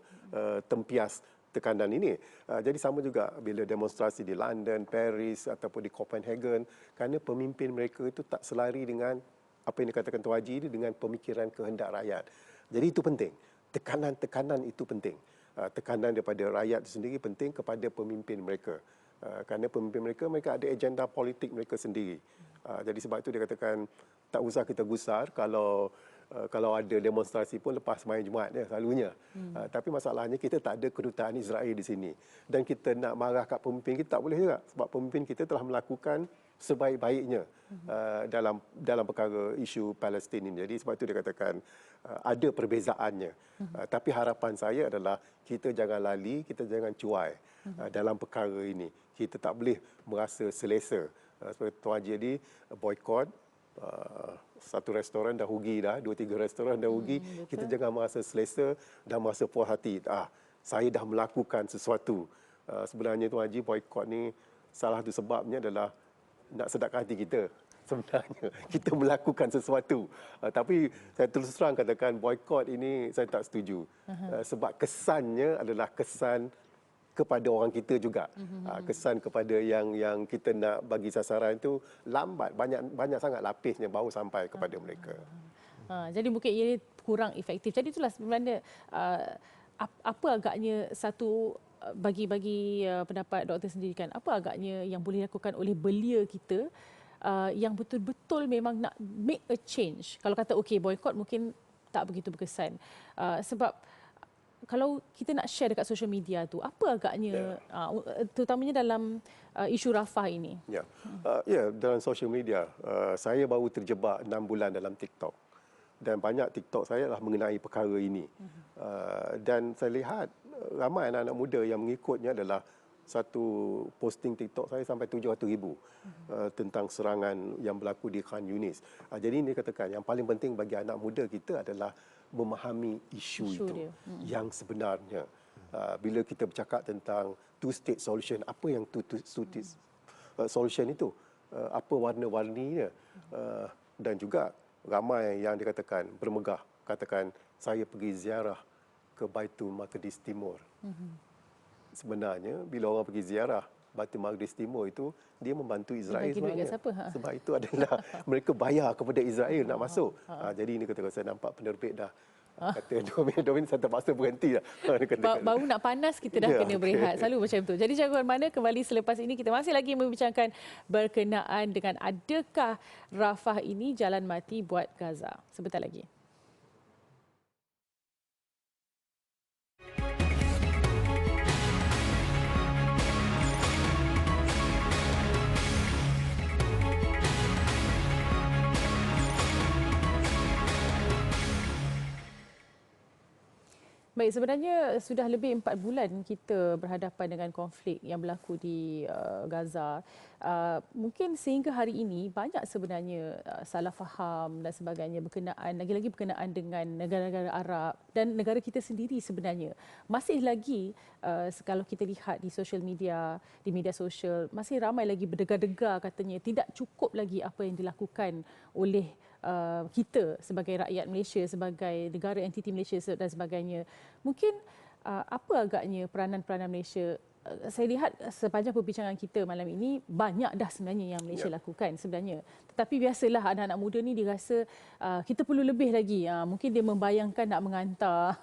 tempias tekanan ini. Jadi sama juga bila demonstrasi di London, Paris ataupun di Copenhagen, kerana pemimpin mereka itu tak selari dengan apa yang dikatakan Tuan Haji ini, dengan pemikiran kehendak rakyat. Jadi itu penting. Tekanan itu penting. Tekanan daripada rakyat itu sendiri penting kepada pemimpin mereka. Kerana pemimpin mereka ada agenda politik mereka sendiri. Jadi sebab itu dia katakan tak usah kita gusar kalau ada demonstrasi pun lepas main Jumaat ya selalunya. Tapi masalahnya kita tak ada kedutaan Israel di sini. Dan kita nak marah kat pemimpin kita tak boleh juga sebab pemimpin kita telah melakukan sebaik-baiknya dalam perkara isu Palestin ini. Jadi sebab itu dia katakan ada perbezaannya. Tapi harapan saya adalah kita jangan lali, kita jangan cuai dalam perkara ini. Kita tak boleh merasa selesa. Seperti Tuan Haji tadi, boykot, satu restoran dah rugi dah, 2-3 restoran dah rugi. Kita jangan merasa selesa dan merasa puas hati. Saya dah melakukan sesuatu. Sebenarnya Tuan Haji, boykot ni salah satu sebabnya adalah nak sedapkan hati kita. Sebenarnya kita melakukan sesuatu. Tapi saya terus terang katakan boykot ini saya tak setuju. Sebab kesannya adalah kesan kepada orang kita juga. Kesan kepada yang kita nak bagi sasaran itu lambat. Banyak sangat lapisnya baru sampai kepada mereka. Jadi mungkin ia kurang efektif. Jadi itulah sebenarnya apa agaknya satu bagi pendapat doktor sendiri kan, apa agaknya yang boleh dilakukan oleh belia kita yang betul-betul memang nak make a change. Kalau kata boykot mungkin tak begitu berkesan. Sebab kalau kita nak share dekat social media tu, apa agaknya terutamanya dalam isu Rafah ini? Dalam social media. Saya baru terjebak 6 bulan dalam TikTok. Dan banyak TikTok saya adalah mengenai perkara ini. Dan saya lihat ramai anak-anak muda yang mengikutnya adalah satu posting TikTok saya sampai 700,000 tentang serangan yang berlaku di Khan Yunis. Jadi ini katakan yang paling penting bagi anak muda kita adalah memahami isu itu dia. yang sebenarnya. Bila kita bercakap tentang two state solution, apa yang two state solution itu? Apa warna-warninya? Dan juga ramai yang dikatakan bermegah, katakan saya pergi ziarah ke Baitul Maqdis Timur. Sebenarnya bila orang pergi ziarah Baitul Maqdis Timur itu, dia membantu Israel bagi duit kat sebenarnya. siapa? Sebab itu adalah mereka bayar kepada Israel nak masuk. Jadi ini kata saya nampak penerbit dah kata Domin saya terpaksa berhenti dah. Baru nak panas kita dah kena berehat. Selalu macam tu. Jadi Cikgu Mana, kembali selepas ini kita masih lagi membincangkan berkenaan dengan adakah Rafah ini jalan mati buat Gaza. Sebentar lagi. Baik, sebenarnya sudah lebih 4 bulan kita berhadapan dengan konflik yang berlaku di Gaza. Mungkin sehingga hari ini banyak sebenarnya salah faham dan sebagainya berkenaan, lagi-lagi berkenaan dengan negara-negara Arab dan negara kita sendiri sebenarnya. Masih lagi kalau kita lihat di social media, di media sosial, masih ramai lagi berdegar-degar katanya tidak cukup lagi apa yang dilakukan oleh kita sebagai rakyat Malaysia, sebagai negara entiti Malaysia dan sebagainya. Mungkin apa agaknya peranan-peranan Malaysia? Saya lihat sepanjang perbincangan kita malam ini banyak dah sebenarnya yang Malaysia lakukan sebenarnya. Tetapi biasalah anak-anak muda ni dirasa kita perlu lebih lagi. Mungkin dia membayangkan nak mengantar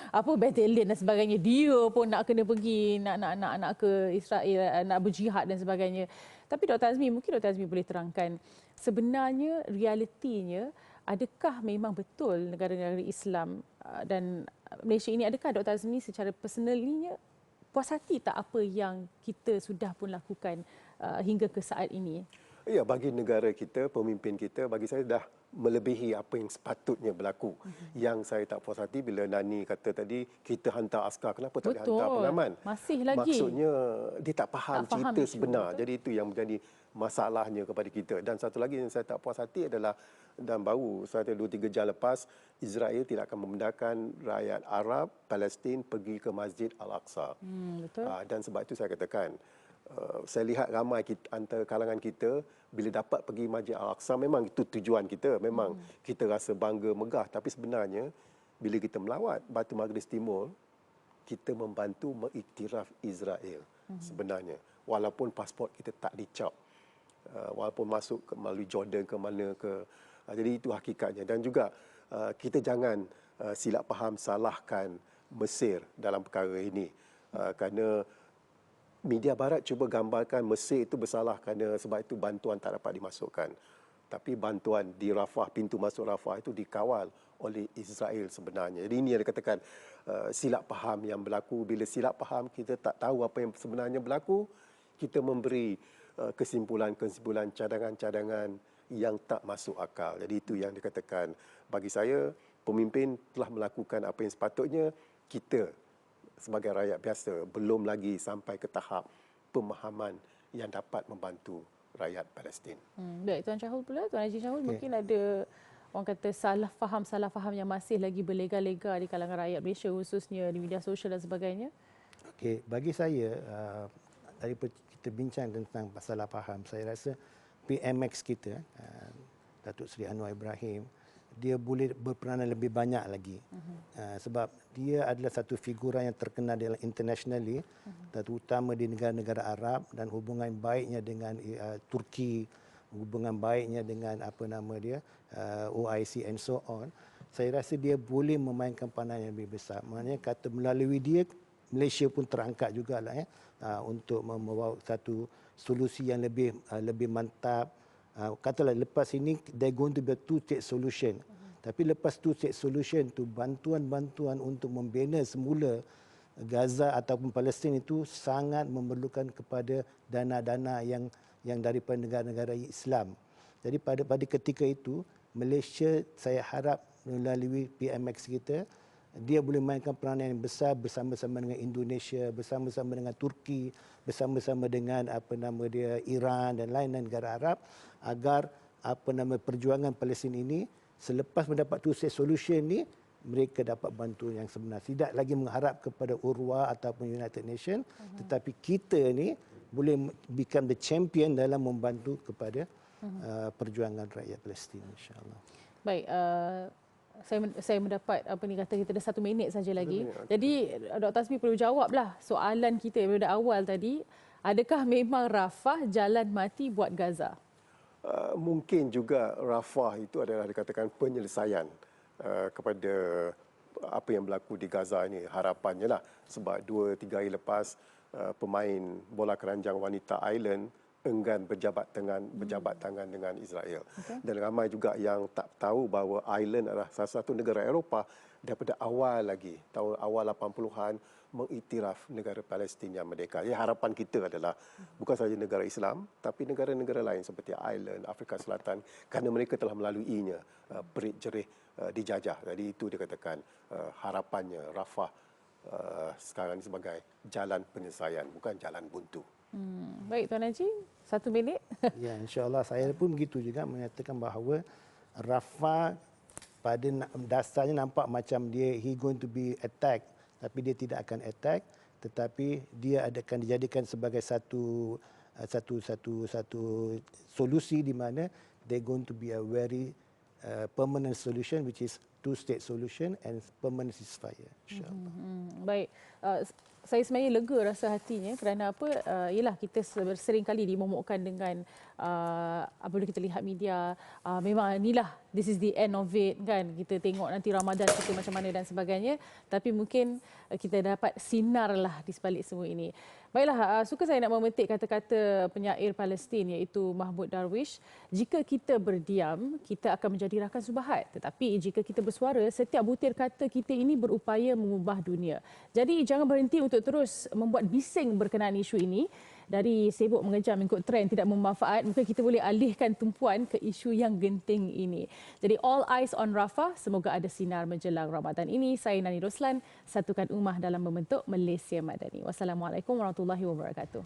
apa batalion dan sebagainya. Dia pun nak kena pergi nak ke Israel, nak berjihad dan sebagainya. Tapi Dr. Azmi, mungkin Dr. Azmi boleh terangkan sebenarnya realitinya, adakah memang betul negara-negara Islam dan Malaysia ini, adakah Dr. Azmi secara personalnya puas hati tak apa yang kita sudah pun lakukan hingga ke saat ini? Ya, bagi negara kita, pemimpin kita, bagi saya dah melebihi apa yang sepatutnya berlaku. Yang saya tak puas hati bila Nani kata tadi, kita hantar askar. Kenapa tak dihantar pengaman? Masih lagi. Maksudnya, dia tak faham cerita isu, sebenar. betul? Jadi itu yang menjadi masalahnya kepada kita. Dan satu lagi yang saya tak puas hati adalah, dan baru 2-3 jam lepas, Israel tidak akan membenarkan rakyat Arab, Palestin pergi ke Masjid Al-Aqsa. Betul. Dan sebab itu saya katakan, saya lihat ramai antara kalangan kita bila dapat pergi Masjid Al-Aqsa, memang itu tujuan kita, memang kita rasa bangga, megah, tapi sebenarnya bila kita melawat Baitul Maqdis Timur, kita membantu mengiktiraf Israel sebenarnya, walaupun pasport kita tak dicap, walaupun masuk melalui Jordan ke mana ke. Jadi itu hakikatnya. Dan juga kita jangan silap faham, salahkan Mesir dalam perkara ini, kerana media barat cuba gambarkan Mesir itu bersalah kerana sebab itu bantuan tak dapat dimasukkan. Tapi bantuan di Rafah, pintu masuk Rafah itu dikawal oleh Israel sebenarnya. Jadi ini yang dikatakan silap faham yang berlaku. Bila silap faham, kita tak tahu apa yang sebenarnya berlaku, kita memberi kesimpulan-kesimpulan, cadangan-cadangan yang tak masuk akal. Jadi itu yang dikatakan. Bagi saya, pemimpin telah melakukan apa yang sepatutnya. Kita sebagai rakyat biasa belum lagi sampai ke tahap pemahaman yang dapat membantu rakyat Palestin. Baik, Tuan Syahul pula, Tuan Haji Syahul, mungkin ada orang kata salah faham yang masih lagi berlega-lega di kalangan rakyat Malaysia, khususnya di media sosial dan sebagainya. Okey, bagi saya daripada kita bincang tentang salah faham, saya rasa PMX kita, Datuk Seri Anwar Ibrahim, dia boleh berperanan lebih banyak lagi. Sebab dia adalah satu figura yang terkenal dalam internationally, terutama di negara-negara Arab, dan hubungan baiknya dengan Turki, hubungan baiknya dengan OIC and so on. Saya rasa dia boleh memainkan peranan yang lebih besar. Maknanya kata melalui dia, Malaysia pun terangkat jugalah untuk membawa satu solusi yang lebih mantap. Katalah lepas ini they're going to be a two-state solution. Tapi lepas two-state solution tu, bantuan-bantuan untuk membina semula Gaza ataupun Palestin itu sangat memerlukan kepada dana-dana yang daripada negara-negara Islam. Jadi pada ketika itu, Malaysia saya harap melalui PMX kita dia boleh mainkan peranan yang besar bersama-sama dengan Indonesia, bersama-sama dengan Turki, bersama-sama dengan Iran dan lain-lain negara Arab agar perjuangan Palestin ini selepas mendapat two-state solution ni mereka dapat bantuan yang sebenar. Tidak lagi mengharap kepada UNRWA ataupun United Nations, tetapi kita ni boleh become the champion dalam membantu kepada perjuangan rakyat Palestin, insya-Allah. Baik, saya mendapat apa ni kata kita ada 1 minit saja lagi. Jadi Dr. Azmi perlu jawablah soalan kita daripada awal tadi. Adakah memang Rafah jalan mati buat Gaza? Mungkin juga Rafah itu adalah dikatakan penyelesaian kepada apa yang berlaku di Gaza ini. Harapannya lah sebab 2-3 hari lepas pemain bola keranjang wanita Ireland enggan berjabat tangan dengan Israel. Okay. Dan ramai juga yang tak tahu bahawa Ireland adalah salah satu negara Eropah daripada awal lagi, tahun awal 80-an mengiktiraf negara Palestin yang merdeka. Jadi harapan kita adalah bukan sahaja negara Islam tapi negara-negara lain seperti Ireland, Afrika Selatan kerana mereka telah melaluinya perit-jerih dijajah. Jadi itu dikatakan harapannya Rafah sekarang ini sebagai jalan penyelesaian bukan jalan buntu. Baik Tuan Haji, 1 minit. Ya, insya-Allah saya pun begitu juga menyatakan bahawa Rafah pada dasarnya nampak macam he going to be attack, tapi dia tidak akan attack, tetapi dia akan dijadikan sebagai satu solusi di mana they going to be a very permanent solution which is two-state solution and permanent ceasefire, insya-Allah. Baik. Saya sebenarnya lega rasa hatinya kerana apa? Ialah kita sering kali dimomokkan dengan apabila kita lihat media, memang inilah this is the end of it kan. Kita tengok nanti Ramadan kita macam mana dan sebagainya, tapi mungkin kita dapat sinarlah di sebalik semua ini. Baiklah, suka saya nak memetik kata-kata penyair Palestin iaitu Mahmud Darwish, jika kita berdiam, kita akan menjadi rakan subahat. Tetapi jika kita bersuara, setiap butir kata kita ini berupaya mengubah dunia. Jadi jangan berhenti untuk terus membuat bising berkenaan isu ini. Dari sibuk mengejar mengikut trend tidak bermanfaat, mungkin kita boleh alihkan tumpuan ke isu yang genting ini. Jadi all eyes on Rafah, semoga ada sinar menjelang Ramadan ini. Saya Nani Roslan, satukan ummah dalam membentuk Malaysia Madani. Wassalamualaikum warahmatullahi wabarakatuh.